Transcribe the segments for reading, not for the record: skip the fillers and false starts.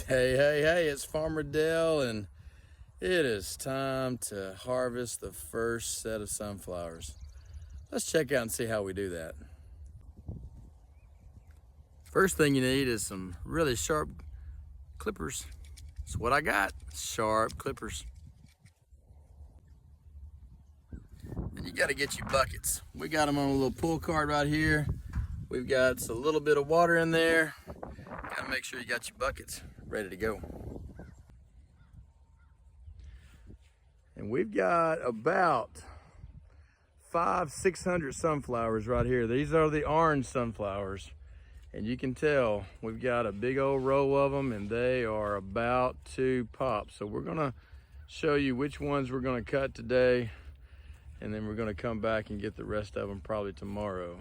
Hey, it's Farmer Dale, and it is time to harvest the first set of sunflowers. Let's check out and see how we do that. First thing you need is some really sharp clippers. That's what I got, sharp clippers. And you gotta get your buckets. We got them on a little pull cart right here. We've got a little bit of water in there. Gotta make sure you got your buckets ready to go. And we've got about 500-600 sunflowers right here. These are the orange sunflowers. And you can tell we've got a big old row of them, and they are about to pop. So we're gonna show you which ones we're gonna cut today, and then we're gonna come back and get the rest of them probably tomorrow.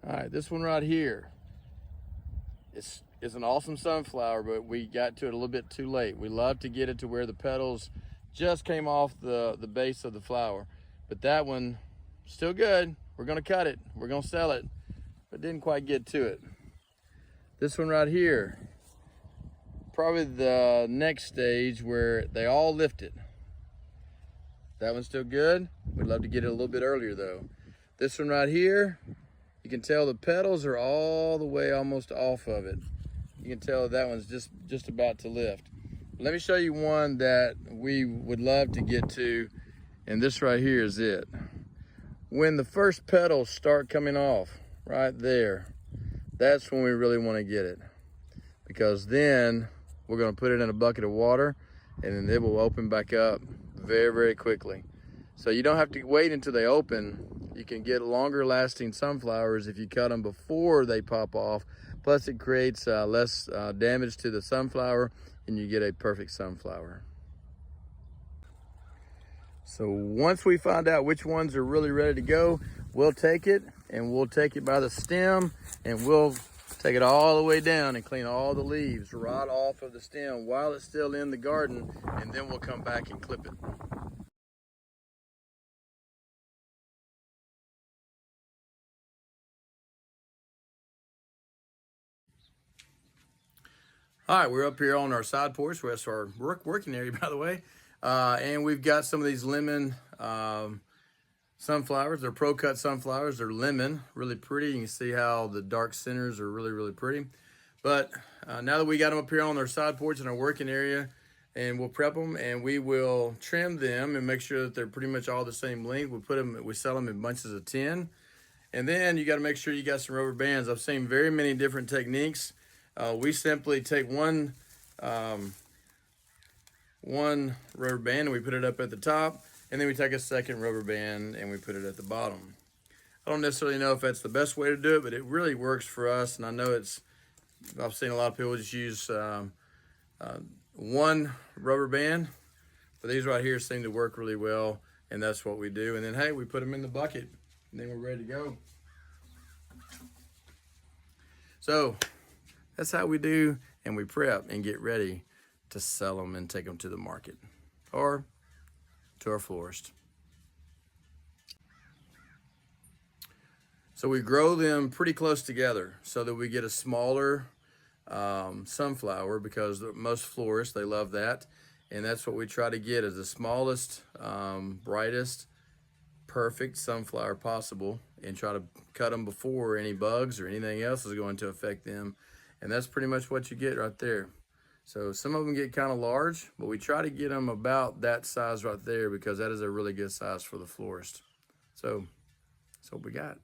All right, this one right here is an awesome sunflower, but we got to it a little bit too late. We love to get it to where the petals just came off the base of the flower. But that one, still good. We're gonna cut it, we're gonna sell it, but didn't quite get to it. This one right here, probably the next stage where they all lifted. That one's still good. We'd love to get it a little bit earlier though. This one right here, you can tell the petals are all the way almost off of it. You can tell that one's just about to lift. Let me show you one that we would love to get to, and this right here is it. When the first petals start coming off, right there, that's when we really want to get it. Because then we're going to put it in a bucket of water, and then it will open back up very, very quickly. So you don't have to wait until they open. You can get longer lasting sunflowers if you cut them before they pop off. Plus it creates less damage to the sunflower, and you get a perfect sunflower. So once we find out which ones are really ready to go, we'll take it, and we'll take it by the stem, and we'll take it all the way down and clean all the leaves right off of the stem while it's still in the garden, and then we'll come back and clip it. All right, we're up here on our side porch. That's our working area, by the way. And we've got some of these lemon sunflowers. They're pro-cut sunflowers. They're lemon, really pretty. You can see how the dark centers are really, really pretty. But now that we got them up here on our side porch in our working area, and we'll prep them and we will trim them and make sure that they're pretty much all the same length. We sell them in bunches of 10. And then you got to make sure you got some rubber bands. I've seen very many different techniques. We simply take one rubber band and we put it up at the top, and then we take a second rubber band and we put it at the bottom. I don't necessarily know if that's the best way to do it, but it really works for us. And I know I've seen a lot of people just use one rubber band, but these right here seem to work really well, and that's what we do. And then, hey, we put them in the bucket, and then we're ready to go. So that's how we do, and we prep and get ready to sell them and take them to the market or to our florist. So we grow them pretty close together so that we get a smaller sunflower, because most florists, they love that. And that's what we try to get, is the smallest, brightest, perfect sunflower possible, and try to cut them before any bugs or anything else is going to affect them. And that's pretty much what you get right there. So some of them get kind of large, but we try to get them about that size right there, because that is a really good size for the florist. So that's what we got.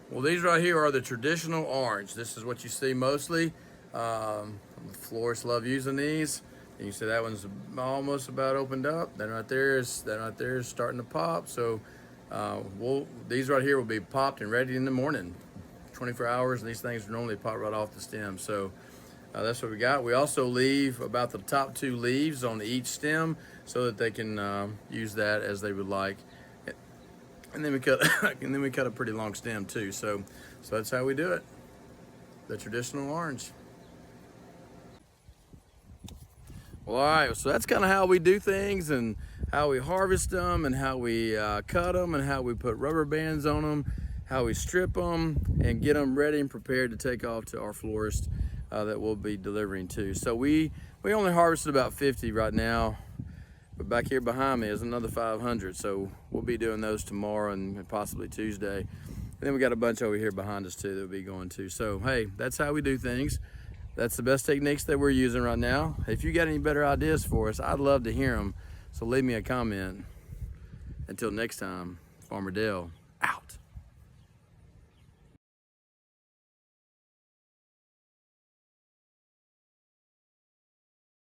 Well, these right here are the traditional orange. This is what you see mostly. Florists love using these. And you see that one's almost about opened up. That right there is starting to pop. So these right here will be popped and ready in the morning. 24 hours, and these things normally pop right off the stem. So that's what we got. We also leave about the top 2 leaves on each stem so that they can use that as they would like. And then we cut a pretty long stem too. So that's how we do it. The traditional orange. Well, all right, so that's kind of how we do things, and how we harvest them, and how we cut them, and how we put rubber bands on them, how we strip them and get them ready and prepared to take off to our florist that we'll be delivering to. So we only harvested about 50 right now, but back here behind me is another 500. So we'll be doing those tomorrow and possibly Tuesday. And then we got a bunch over here behind us too that we'll be going to. So hey, that's how we do things. That's the best techniques that we're using right now. If you got any better ideas for us, I'd love to hear them. So leave me a comment. Until next time, Farmer Dale.